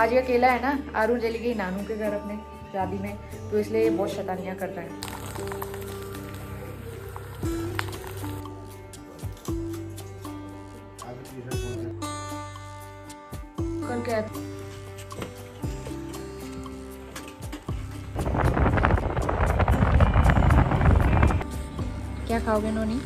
आज ये अकेला है ना, आरून चली गई नानू के घर अपने शादी में, तो इसलिए ये बहुत शैतानियाँ कर रहा है। कल क्या क्या खाओगे नोनी?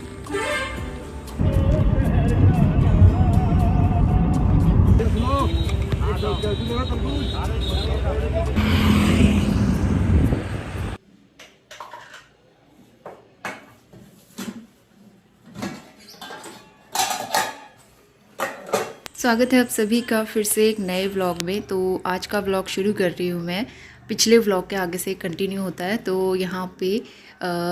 स्वागत है आप सभी का फिर से एक नए व्लॉग में। तो आज का व्लॉग शुरू कर रही हूँ मैं, पिछले व्लॉग के आगे से कंटिन्यू होता है। तो यहाँ पे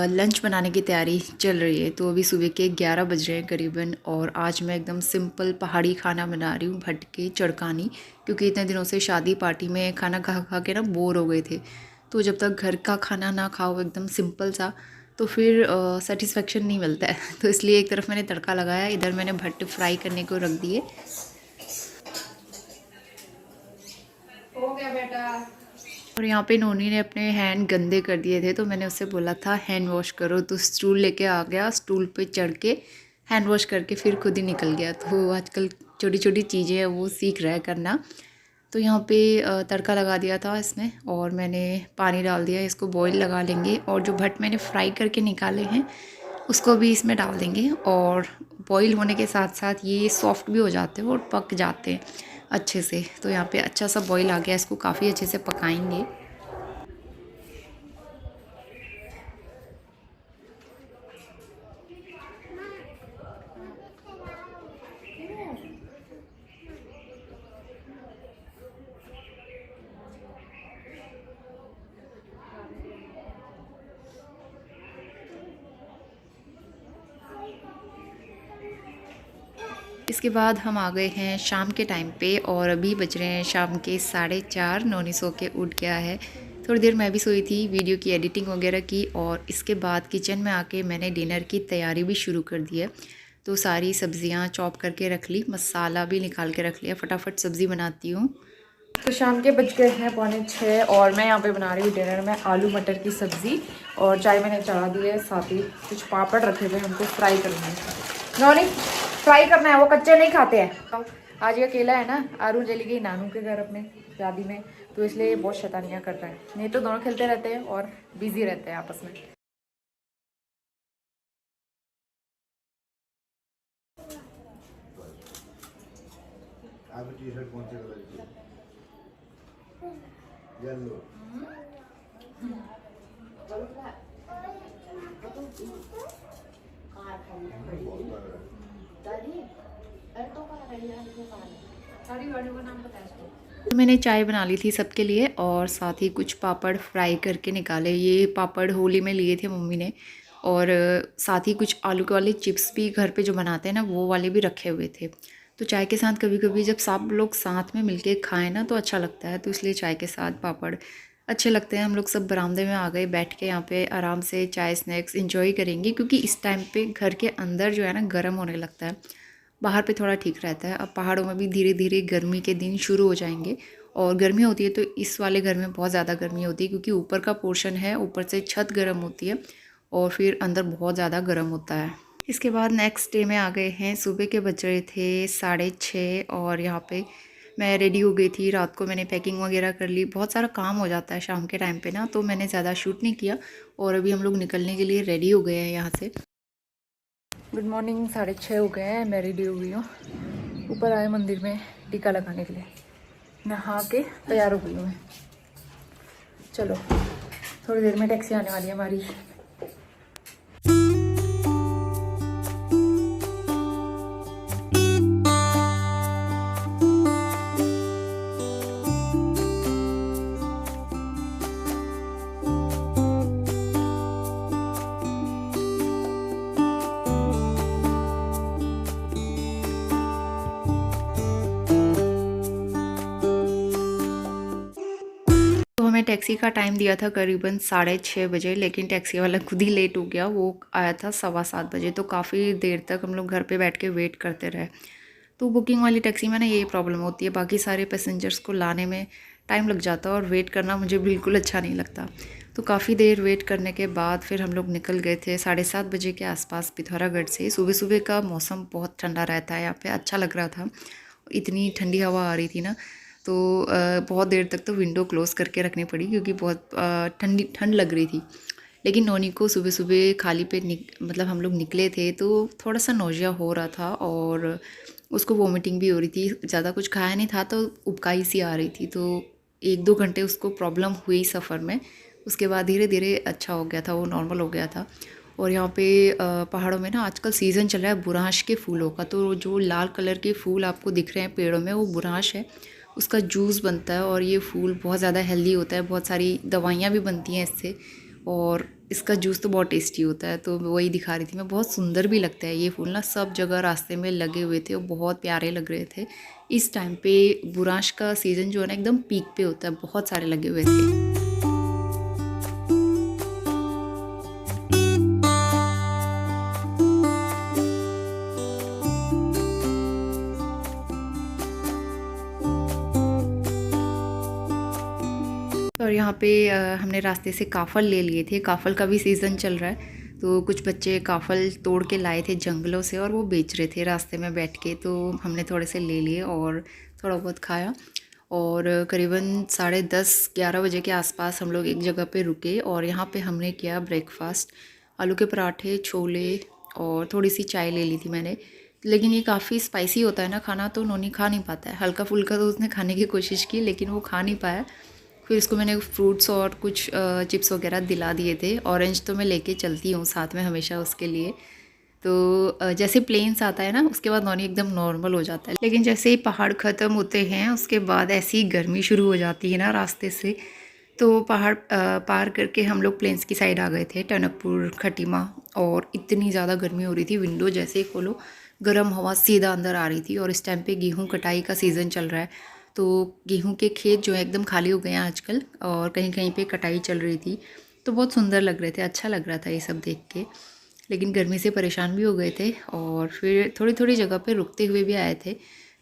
लंच बनाने की तैयारी चल रही है। तो अभी सुबह के 11 बज रहे हैं करीबन, और आज मैं एकदम सिंपल पहाड़ी खाना बना रही हूँ, भटके चड़कानी। क्योंकि इतने दिनों से शादी पार्टी में खाना खा खा के ना बोर हो गए थे। तो जब तक घर का खाना ना खाओ एकदम सिंपल सा, तो फिर सेटिस्फेक्शन नहीं मिलता है। तो इसलिए एक तरफ मैंने तड़का लगाया, इधर मैंने भट्टे फ्राई करने को रख दिए। हो गया बेटा। और यहाँ पे नोनी ने अपने हैंड गंदे कर दिए थे, तो मैंने उससे बोला था हैंड वॉश करो, तो स्टूल लेके आ गया, स्टूल पे चढ़ के हैंड वॉश करके फिर खुद ही निकल गया। तो आजकल छोटी छोटी चीज़ें हैं वो सीख रहा है करना। तो यहाँ पे तड़का लगा दिया था इसमें, और मैंने पानी डाल दिया, इसको बॉईल लगा लेंगे। और जो भट्ट मैंने फ्राई करके निकाले हैं उसको भी इसमें डाल देंगे, और बॉईल होने के साथ साथ ये सॉफ्ट भी हो जाते हैं और पक जाते हैं अच्छे से। तो यहाँ पे अच्छा सा बॉईल आ गया, इसको काफ़ी अच्छे से पकाएंगे। इसके बाद हम आ गए हैं शाम के टाइम पे, और अभी बज रहे हैं शाम के 4:30। नोनी सो के उठ गया है। थोड़ी देर मैं भी सोई थी, वीडियो की एडिटिंग वगैरह की, और इसके बाद किचन में आके मैंने डिनर की तैयारी भी शुरू कर दी है। तो सारी सब्जियां चॉप करके रख ली, मसाला भी निकाल के रख लिया, फटाफट सब्ज़ी बनाती हूँ। तो शाम के बज गए हैं 5:45, और मैं यहाँ पे बना रही हूँ डिनर में आलू मटर की सब्ज़ी, और चाय मैंने चढ़ा दी है, साथ ही कुछ पापड़ रखे हुए हैं, उनको फ्राई करूँगी। नॉनी फ्राई करना है, वो कच्चे नहीं खाते हैं। आज ये अकेला है ना, आरून चली गई नानू के घर अपने शादी में, तो इसलिए ये बहुत शैतानियाँ कर रहा है। नहीं तो दोनों खेलते रहते हैं और बिजी रहते हैं आपस में। आपकी टी शर्ट कौन से कलर की है? येलो। तो मैंने चाय बना ली थी सबके लिए, और साथ ही कुछ पापड़ फ्राई करके निकाले। ये पापड़ होली में लिए थे मम्मी ने, और साथ ही कुछ आलू के वाले चिप्स भी घर पे जो बनाते हैं ना, वो वाले भी रखे हुए थे। तो चाय के साथ कभी कभी जब सब लोग साथ में मिलके खाएं ना, तो अच्छा लगता है। तो इसलिए चाय के साथ पापड़ अच्छे लगते हैं। हम लोग सब बरामदे में आ गए, बैठ के यहाँ पे आराम से चाय स्नैक्स इंजॉय करेंगे, क्योंकि इस टाइम पे घर के अंदर जो है ना गर्म होने लगता है, बाहर पे थोड़ा ठीक रहता है। अब पहाड़ों में भी धीरे धीरे गर्मी के दिन शुरू हो जाएंगे, और गर्मी होती है तो इस वाले घर में बहुत ज़्यादा गर्मी होती है, क्योंकि ऊपर का पोर्शन है, ऊपर से छत गर्म होती है, और फिर अंदर बहुत ज़्यादा गर्म होता है। इसके बाद नेक्स्ट डे में आ गए हैं, सुबह के बज रहे थे 6:30, और यहाँ पे मैं रेडी हो गई थी। रात को मैंने पैकिंग वगैरह कर ली, बहुत सारा काम हो जाता है शाम के टाइम पे ना, तो मैंने ज़्यादा शूट नहीं किया। और अभी हम लोग निकलने के लिए रेडी हो गए हैं यहाँ से। गुड मॉर्निंग, 6:30 हो गए हैं, मैं रेडी हो गई हूँ। ऊपर आए मंदिर में टीका लगाने के लिए, नहा के तैयार हो गई हूँ मैं। चलो थोड़ी देर में टैक्सी आने वाली है हमारी। हमें टैक्सी का टाइम दिया था करीबन 6:30 बजे, लेकिन टैक्सी वाला खुद ही लेट हो गया। वो आया था 7:15 बजे, तो काफ़ी देर तक हम लोग घर पे बैठ के वेट करते रहे। तो बुकिंग वाली टैक्सी में ना ये प्रॉब्लम होती है, बाकी सारे पैसेंजर्स को लाने में टाइम लग जाता है और वेट करना मुझे बिल्कुल अच्छा नहीं लगता। तो काफ़ी देर वेट करने के बाद फिर हम लोग निकल गए थे 7:30 बजे के आसपास पिथौरागढ़ से। सुबह सुबह का मौसम बहुत ठंडा रहता है यहाँ पे, अच्छा लग रहा था, इतनी ठंडी हवा आ रही थी ना। तो बहुत देर तक तो विंडो क्लोज़ करके रखनी पड़ी क्योंकि बहुत ठंड लग रही थी। लेकिन नोनी को सुबह सुबह खाली पेट मतलब हम लोग निकले थे तो थोड़ा सा नौजिया हो रहा था और उसको वोमिटिंग भी हो रही थी। ज़्यादा कुछ खाया नहीं था तो उबकाई सी आ रही थी। तो 1-2 घंटे उसको प्रॉब्लम हुई सफ़र में, उसके बाद धीरे धीरे अच्छा हो गया था, वो नॉर्मल हो गया था। और यहाँ पे पहाड़ों में ना आजकल सीज़न चल रहा है बुरांश के फूलों का, तो जो लाल कलर के फूल आपको दिख रहे हैं पेड़ों में वो बुरांश है, उसका जूस बनता है। और ये फूल बहुत ज़्यादा हेल्दी होता है, बहुत सारी दवाइयाँ भी बनती हैं इससे, और इसका जूस तो बहुत टेस्टी होता है। तो वही दिखा रही थी मैं, बहुत सुंदर भी लगता है ये फूल ना, सब जगह रास्ते में लगे हुए थे और बहुत प्यारे लग रहे थे। इस टाइम पे बुरांश का सीज़न जो है ना एकदम पीक पे होता है, बहुत सारे लगे हुए थे। और यहाँ पे हमने रास्ते से काफ़ल ले लिए थे, काफ़ल का भी सीज़न चल रहा है। तो कुछ बच्चे काफ़ल तोड़ के लाए थे जंगलों से और वो बेच रहे थे रास्ते में बैठ के, तो हमने थोड़े से ले लिए और थोड़ा बहुत खाया। और करीबन 10:30-11 बजे के आसपास हम लोग एक जगह पे रुके और यहाँ पे हमने किया ब्रेकफास्ट। आलू के पराठे, छोले और थोड़ी सी चाय ले ली थी मैंने। लेकिन ये काफ़ी स्पाइसी होता है ना खाना, तो नोनी खा नहीं पाता है। हल्का फुल्का तो उसने खाने की कोशिश की लेकिन वो खा नहीं पाया। फिर इसको मैंने फ्रूट्स और कुछ चिप्स वगैरह दिला दिए थे। ऑरेंज तो मैं लेके चलती हूँ साथ में हमेशा उसके लिए। तो जैसे प्लेन्स आता है ना उसके बाद नॉनी एकदम नॉर्मल हो जाता है, लेकिन जैसे ही पहाड़ ख़त्म होते हैं उसके बाद ऐसी गर्मी शुरू हो जाती है ना रास्ते से। तो पहाड़ पार करके हम लोग प्लेन्स की साइड आ गए थे, टनकपुर, खटीमा, और इतनी ज़्यादा गर्मी हो रही थी, विंडो जैसे ही खोलो गर्म हवा सीधा अंदर आ रही थी। और इस टाइम पे गेहूँ कटाई का सीज़न चल रहा है, तो गेहूं के खेत जो है एकदम खाली हो गए हैं आजकल, और कहीं कहीं पे कटाई चल रही थी। तो बहुत सुंदर लग रहे थे, अच्छा लग रहा था ये सब देख के। लेकिन गर्मी से परेशान भी हो गए थे और फिर थोड़ी थोड़ी जगह पे रुकते हुए भी आए थे।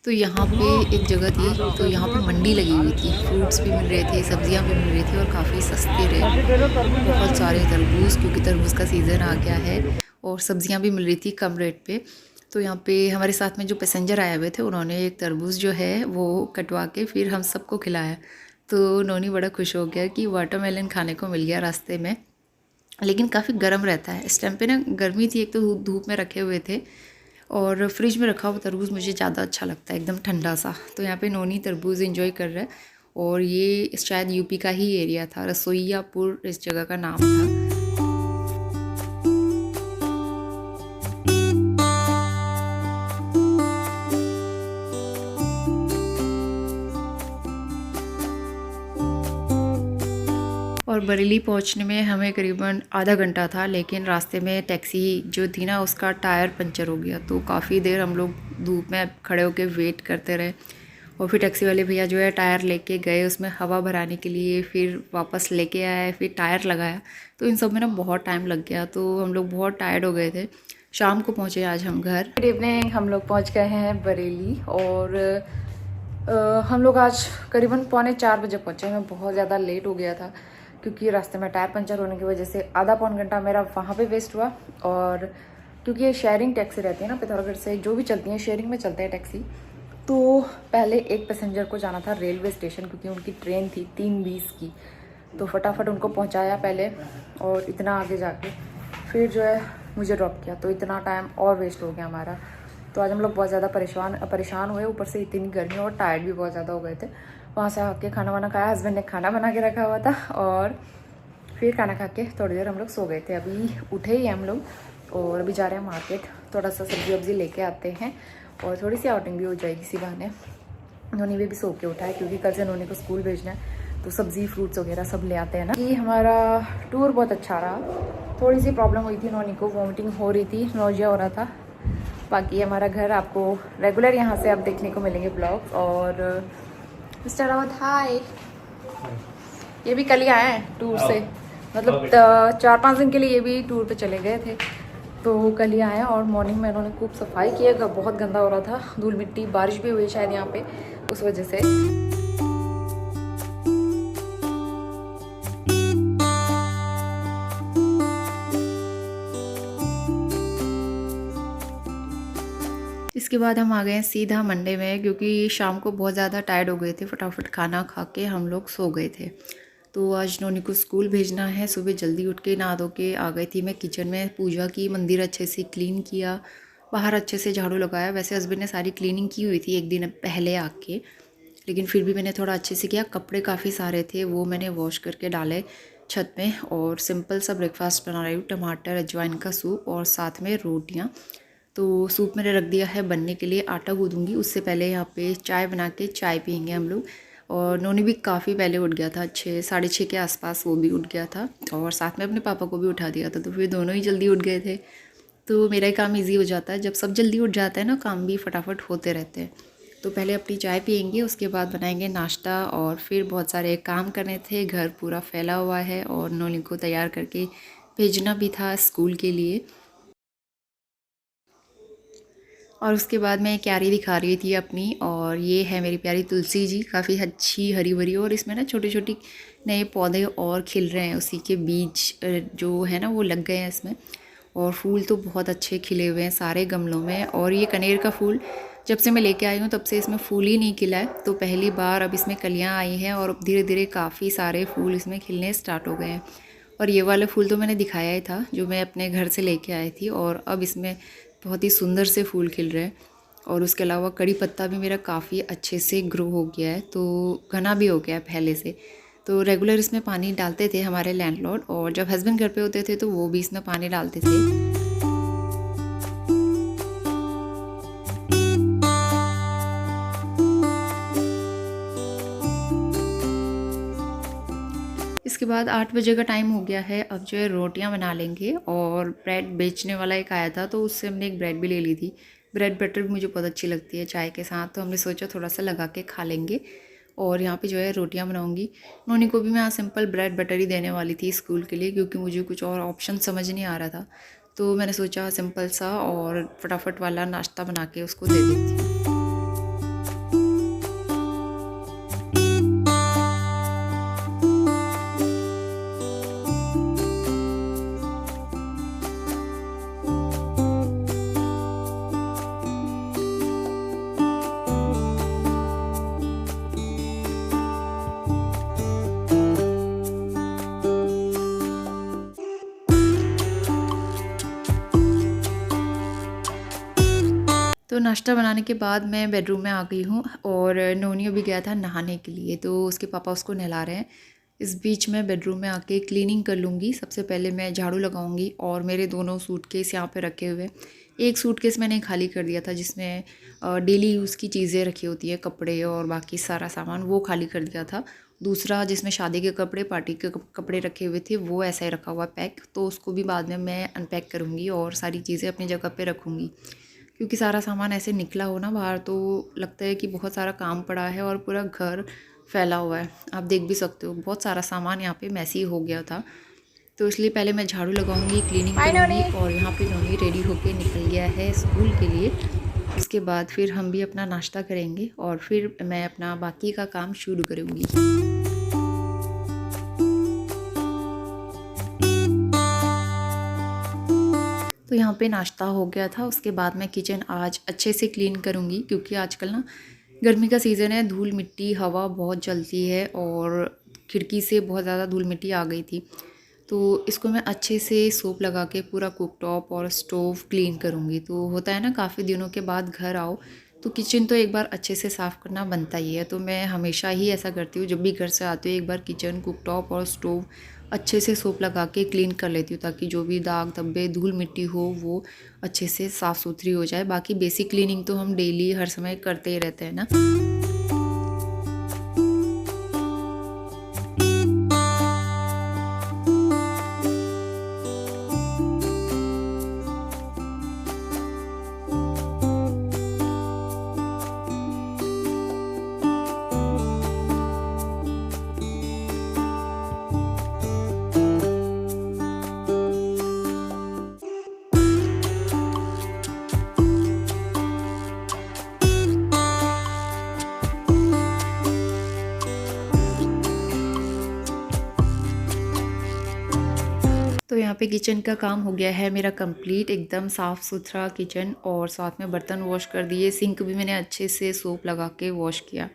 तो यहाँ पे एक जगह थी, तो यहाँ पे मंडी लगी हुई थी, फ्रूट्स भी मिल रहे थे, सब्जियाँ भी मिल रही थी और काफ़ी सस्ते रेट। बहुत सारे तरबूज, क्योंकि तरबूज का सीज़न आ गया है, और सब्जियाँ भी मिल रही थी कम रेट पे। तो यहाँ पे हमारे साथ में जो पैसेंजर आए हुए थे उन्होंने एक तरबूज जो है वो कटवा के फिर हम सबको खिलाया। तो नोनी बड़ा खुश हो गया कि वाटरमेलन खाने को मिल गया रास्ते में। लेकिन काफ़ी गर्म रहता है इस टाइम पे ना, गर्मी थी, एक तो धूप में रखे हुए थे, और फ्रिज में रखा हुआ तरबूज मुझे ज़्यादा अच्छा लगता है, एकदम ठंडा सा। तो यहाँ पे नोनी तरबूज एंजॉय कर रहा है। और ये शायद यूपी का ही एरिया था, रसोईयापुर इस जगह का नाम था। और बरेली पहुंचने में हमें करीबन आधा घंटा था, लेकिन रास्ते में टैक्सी जो थी ना उसका टायर पंचर हो गया। तो काफ़ी देर हम लोग धूप में खड़े होकर वेट करते रहे, और फिर टैक्सी वाले भैया जो है टायर लेके गए उसमें हवा भराने के लिए, फिर वापस लेके आए, फिर टायर लगाया। तो इन सब में ना बहुत टाइम लग गया, तो हम लोग बहुत टायर्ड हो गए थे। शाम को पहुँचे आज हम घर। गुड इवनिंग, हम लोग पहुँच गए हैं बरेली, और हम लोग आज करीबन 3:45 बजे पहुँचे। मैं बहुत ज़्यादा लेट हो गया था क्योंकि रास्ते में टायर पंचर होने की वजह से आधा पौन घंटा मेरा वहाँ पे वेस्ट हुआ। और क्योंकि ये शेयरिंग टैक्सी रहती है ना, पिथौरागढ़ से जो भी चलती हैं शेयरिंग में चलते हैं टैक्सी। तो पहले एक पैसेंजर को जाना था रेलवे स्टेशन, क्योंकि उनकी ट्रेन थी 3:20 की। तो फटाफट उनको पहुँचाया पहले, और इतना आगे जाके फिर जो है मुझे ड्रॉप किया। तो इतना टाइम और वेस्ट हो गया हमारा। तो आज हम लोग बहुत ज़्यादा परेशान हुए, ऊपर से इतनी गर्मी और टायर्ड भी बहुत ज़्यादा हो गए थे। वहाँ से आके खाना वाना खाया, हस्बैंड ने खाना बना के रखा हुआ था, और फिर खाना खा के थोड़ी देर हम लोग सो गए थे। अभी उठे ही हम लोग, और अभी जा रहे हैं मार्केट, थोड़ा सा सब्जी वब्जी लेके आते हैं, और थोड़ी सी आउटिंग भी हो जाएगी इसी बहाने। नोनी भी सो के उठा है क्योंकि कल से नोनी को स्कूल भेजना है, तो सब्ज़ी फ्रूट्स वगैरह सब ले आते हैं ना। कि हमारा टूर बहुत अच्छा रहा। थोड़ी सी प्रॉब्लम हुई थी, नोनी को वॉमिटिंग हो रही थी, नौजिया हो रहा था। बाकी हमारा घर आपको रेगुलर यहाँ से आप देखने को मिलेंगे ब्लॉग। और मिस्टर रावत हाय, ये भी कल ही आए हैं टूर से, मतलब 4-5 दिन के लिए ये भी टूर पे चले गए थे। तो कल ही आया और मॉर्निंग में इन्होंने खूब सफाई की है। घर बहुत गंदा हो रहा था, धूल मिट्टी, बारिश भी हुई शायद यहाँ पे, उस वजह से। इसके बाद हम आ गए हैं सीधा मंडे में, क्योंकि शाम को बहुत ज़्यादा टायर्ड हो गए थे, फटाफट खाना खा के हम लोग सो गए थे। तो आज नोनी को स्कूल भेजना है, सुबह जल्दी उठ के नहा धो के आ गई थी मैं किचन में, पूजा की, मंदिर अच्छे से क्लीन किया, बाहर अच्छे से झाड़ू लगाया। वैसे हस्बैंड ने सारी क्लीनिंग की हुई थी एक दिन पहले आके, लेकिन फिर भी मैंने थोड़ा अच्छे से किया। कपड़े काफ़ी सारे थे, वो मैंने वॉश करके डाले छत में, और सिंपल सा ब्रेकफास्ट बना रही हूँ, टमाटर अजवाइन का सूप और साथ में रोटियाँ। तो सूप मैंने रख दिया है बनने के लिए, आटा गूँधूँगी। उससे पहले यहाँ पे चाय बना के चाय पियेंगे हम लोग। और नोनी भी काफ़ी पहले उठ गया था, 6 साढ़े 6 के आसपास वो भी उठ गया था, और साथ में अपने पापा को भी उठा दिया था, तो फिर दोनों ही जल्दी उठ गए थे। तो मेरा ही काम ईजी हो जाता है, जब सब जल्दी उठ जाता है ना, काम भी फटाफट होते रहते हैं। तो पहले अपनी चाय पियेंगे, उसके बाद बनाएंगे नाश्ता, और फिर बहुत सारे काम करने थे, घर पूरा फैला हुआ है, और नोनी को तैयार करके भेजना भी था स्कूल के लिए। और उसके बाद मैं क्यारी दिखा रही थी अपनी, और ये है मेरी प्यारी तुलसी जी, काफ़ी अच्छी हरी भरी, और इसमें ना छोटे छोटे नए पौधे और खिल रहे हैं, उसी के बीज जो है ना वो लग गए हैं इसमें। और फूल तो बहुत अच्छे खिले हुए हैं सारे गमलों में। और ये कनेर का फूल जब से मैं लेके आई हूँ तब से इसमें फूल ही नहीं खिला है, तो पहली बार अब इसमें कलियाँ आई हैं, और धीरे धीरे काफ़ी सारे फूल इसमें खिलने स्टार्ट हो गए हैं। और ये वाला फूल तो मैंने दिखाया ही था, जो मैं अपने घर से लेके आई थी, और अब इसमें बहुत ही सुंदर से फूल खिल रहे हैं। और उसके अलावा कड़ी पत्ता भी मेरा काफ़ी अच्छे से ग्रो हो गया है, तो घना भी हो गया है पहले से। तो रेगुलर इसमें पानी डालते थे हमारे लैंडलॉर्ड, और जब हस्बैंड घर पे होते थे तो वो भी इसमें पानी डालते थे। इसके बाद 8 बजे का टाइम हो गया है, अब जो है रोटियां बना लेंगे। और ब्रेड बेचने वाला एक आया था, तो उससे हमने एक ब्रेड भी ले ली थी। ब्रेड बटर भी मुझे बहुत अच्छी लगती है चाय के साथ, तो हमने सोचा थोड़ा सा लगा के खा लेंगे। और यहाँ पे जो है रोटियां बनाऊंगी। नोनी को भी मैं आज सिंपल ब्रेड बटर ही देने वाली थी स्कूल के लिए, क्योंकि मुझे कुछ और ऑप्शन समझ नहीं आ रहा था। तो मैंने सोचा सिंपल सा और फटाफट वाला नाश्ता बना के उसको दे देती हूँ। तो नाश्ता बनाने के बाद मैं बेडरूम में आ गई हूँ, और नोनी अभी गया था नहाने के लिए, तो उसके पापा उसको नहला रहे हैं। इस बीच मैं बेडरूम में आके क्लीनिंग कर लूँगी। सबसे पहले मैं झाड़ू लगाऊंगी, और मेरे दोनों सूटकेस यहाँ पे रखे हुए हैं। एक सूटकेस मैंने खाली कर दिया था, जिसमें डेली यूज़ की चीज़ें रखी होती है, कपड़े और बाकी सारा सामान, वो खाली कर दिया था। दूसरा जिसमें शादी के कपड़े, पार्टी के कपड़े रखे हुए थे, वो ऐसा ही रखा हुआ पैक, तो उसको भी बाद में मैं अनपैक करूँगी और सारी चीज़ें अपनी जगह पर रखूँगी। क्योंकि सारा सामान ऐसे निकला हो ना बाहर, तो लगता है कि बहुत सारा काम पड़ा है और पूरा घर फैला हुआ है। आप देख भी सकते हो, बहुत सारा सामान यहाँ पे मैसी हो गया था। तो इसलिए पहले मैं झाड़ू लगाऊंगी, क्लीनिंग करूँगी। और यहाँ पे नोनी रेडी होके निकल गया है स्कूल के लिए। उसके बाद फिर हम भी अपना नाश्ता करेंगे, और फिर मैं अपना बाकी का काम शुरू करूँगी। तो यहाँ पे नाश्ता हो गया था। उसके बाद मैं किचन आज अच्छे से क्लीन करूँगी, क्योंकि आजकल ना गर्मी का सीज़न है, धूल मिट्टी हवा बहुत चलती है, और खिड़की से बहुत ज़्यादा धूल मिट्टी आ गई थी। तो इसको मैं अच्छे से सोप लगा के पूरा कुकटॉप और स्टोव क्लीन करूँगी। तो होता है ना, काफ़ी दिनों के बाद घर आओ तो किचन तो एक बार अच्छे से साफ़ करना बनता ही है। तो मैं हमेशा ही ऐसा करती हूँ, जब भी घर से आती हूँ एक बार किचन, कुकटॉप और स्टोव अच्छे से सोप लगा के क्लीन कर लेती हूँ, ताकि जो भी दाग धब्बे धूल मिट्टी हो वो अच्छे से साफ़ सुथरी हो जाए। बाकी बेसिक क्लीनिंग तो हम डेली हर समय करते ही रहते हैं ना। यहाँ पे किचन का काम हो गया है मेरा कंप्लीट, एकदम साफ़ सुथरा किचन, और साथ में बर्तन वॉश कर दिए। सिंक भी मैंने अच्छे से सोप लगा के वॉश किया।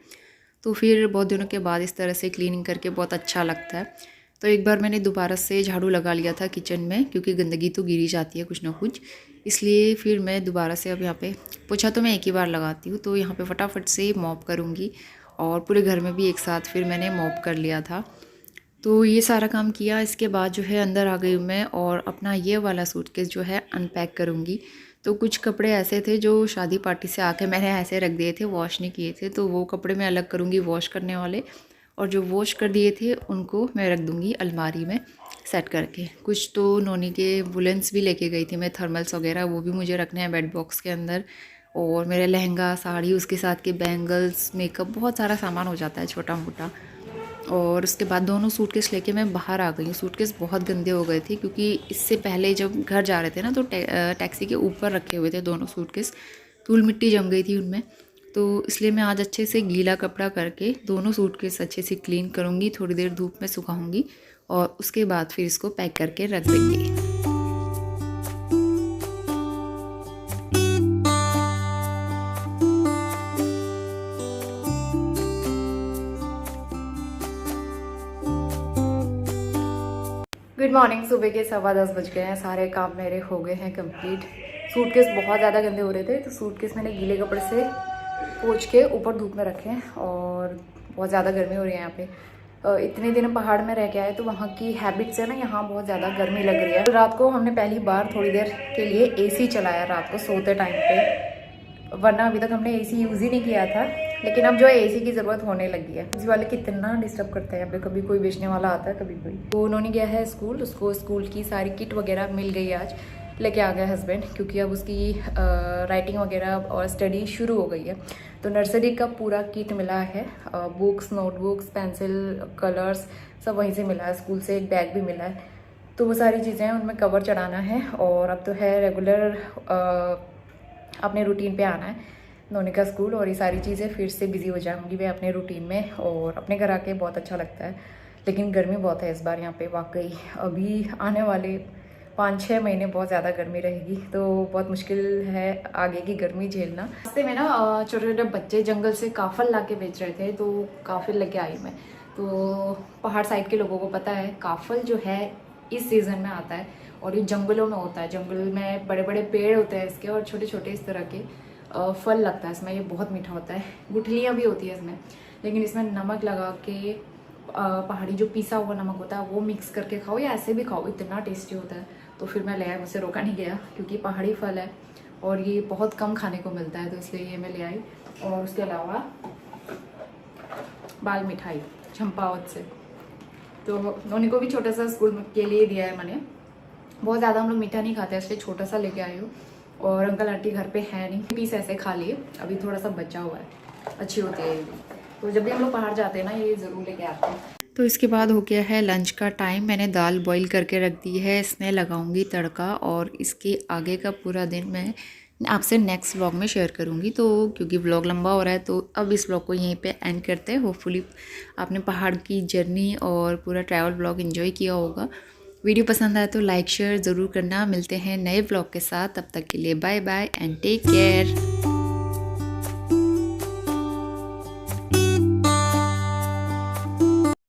तो फिर बहुत दिनों के बाद इस तरह से क्लीनिंग करके बहुत अच्छा लगता है। तो एक बार मैंने दोबारा से झाड़ू लगा लिया था किचन में, क्योंकि गंदगी तो गिरी जाती है कुछ ना कुछ, इसलिए फिर मैं दोबारा से अब यहाँ पे पोछा तो मैं एक ही बार लगाती हूँ। तो यहाँ पे फटाफट से मॉप करूँगी, और पूरे घर में भी एक साथ फिर मैंने मॉप कर लिया था। तो ये सारा काम किया। इसके बाद जो है अंदर आ गई हूँ मैं, और अपना ये वाला सूटकेस जो है अनपैक करूँगी। तो कुछ कपड़े ऐसे थे जो शादी पार्टी से आके मैंने ऐसे रख दिए थे, वॉश नहीं किए थे, तो वो कपड़े मैं अलग करूँगी वॉश करने वाले, और जो वॉश कर दिए थे उनको मैं रख दूँगी अलमारी में सेट करके। कुछ तो नोनी के वुलेंस भी लेके गई थी मैं, थर्मल्स वगैरह, वो भी मुझे रखने हैं बेड बॉक्स के अंदर। और मेरा लहंगा, साड़ी, उसके साथ के बैंगल्स, मेकअप, बहुत सारा सामान हो जाता है छोटा मोटा। और उसके बाद दोनों सूटकेस लेके मैं बाहर आ गई हूँ। सूटकेस बहुत गंदे हो गए थे, क्योंकि इससे पहले जब घर जा रहे थे ना, तो टैक्सी के ऊपर रखे हुए थे दोनों सूटकेस, धूल मिट्टी जम गई थी उनमें। तो इसलिए मैं आज अच्छे से गीला कपड़ा करके दोनों सूटकेस अच्छे से क्लीन करूँगी, थोड़ी देर धूप में सुखाऊँगी, और उसके बाद फिर इसको पैक करके रख देंगे। Good morning. सुबह के 10:15 बज गए हैं। सारे काम मेरे हो गए हैं कंप्लीट। सूटकेस बहुत ज़्यादा गंदे हो रहे थे, तो सूटकेस मैंने गीले कपड़े से पोंछ के ऊपर धूप में रखे हैं। और बहुत ज़्यादा गर्मी हो रही है यहाँ पे। इतने दिन पहाड़ में रह के आए, तो वहाँ की हैबिट से ना यहाँ बहुत ज़्यादा गर्मी लग रही है। रात को हमने पहली बार थोड़ी देर के लिए AC चलाया रात को सोते टाइम पे, वरना अभी तक हमने AC यूज़ ही नहीं किया था। लेकिन अब जो है AC की ज़रूरत होने लगी है। इसी वाले कितना डिस्टर्ब करते हैं यहाँ पे, कभी कोई बेचने वाला आता है, कभी कोई। तो उन्होंने गया है स्कूल, उसको स्कूल की सारी किट वगैरह मिल गई आज, लेके आ गया हस्बैंड, क्योंकि अब उसकी राइटिंग वगैरह और स्टडी शुरू हो गई है। तो नर्सरी का पूरा किट मिला है, बुक्स, नोटबुक्स, पेंसिल, कलर्स, सब वहीं से मिला है। स्कूल से एक बैग भी मिला है। तो वो सारी चीज़ें उनमें कवर चढ़ाना है, और अब तो है रेगुलर अपने रूटीन पे आना है नोनी का स्कूल, और ये सारी चीज़ें फिर से बिज़ी हो जाऊंगी मैं अपने रूटीन में। और अपने घर आके बहुत अच्छा लगता है, लेकिन गर्मी बहुत है इस बार यहाँ पे वाकई। अभी आने वाले 5-6 महीने बहुत ज़्यादा गर्मी रहेगी, तो बहुत मुश्किल है आगे की गर्मी झेलना। रास्ते में ना छोटे छोटे बच्चे जंगल से काफल ला के बेच रहे थे, तो काफिल लेके आई मैं। तो पहाड़ साइड के लोगों को पता है, काफल जो है इस सीज़न में आता है, और ये जंगलों में होता है। जंगल में बड़े बड़े पेड़ होते हैं इसके, और छोटे छोटे इस तरह के फल लगता है इसमें। ये बहुत मीठा होता है, गुठलियाँ भी होती है इसमें, लेकिन इसमें नमक लगा के पहाड़ी जो पिसा हुआ नमक होता है वो मिक्स करके खाओ, या ऐसे भी खाओ, इतना टेस्टी होता है। तो फिर मैं ले आई, मुझसे रोका नहीं गया, क्योंकि पहाड़ी फल है और ये बहुत कम खाने को मिलता है, तो इसलिए ये मैं ले आई। और उसके अलावा बाल मिठाई चंपावत से, तो उन्हीं को भी छोटा सा स्कूल के लिए दिया है मैंने। बहुत ज़्यादा हम लोग मीठा नहीं खाते, इसलिए छोटा सा लेके आई हूँ। और अंकल आंटी घर पे है नहीं, पीस ऐसे खा लिए, अभी थोड़ा सा बचा हुआ है, अच्छी होती है ये भी। तो जब भी हम लोग पहाड़ जाते हैं ना, ये ज़रूर लेके आते हैं। तो इसके बाद हो गया है लंच का टाइम। मैंने दाल बॉईल करके रख दी है, इसमें लगाऊंगी तड़का, और इसके आगे का पूरा दिन मैं आपसे नेक्स्ट व्लॉग में शेयर करूंगी। तो क्योंकि व्लॉग लंबा हो रहा है, तो अब इस व्लॉग को यहीं पे एंड करते हैं। होपफुली आपने पहाड़ की जर्नी और पूरा ट्रैवल व्लॉग एंजॉय किया होगा। वीडियो पसंद आए तो लाइक शेयर ज़रूर करना। मिलते हैं नए व्लॉग के साथ, तब तक के लिए bye bye and take care.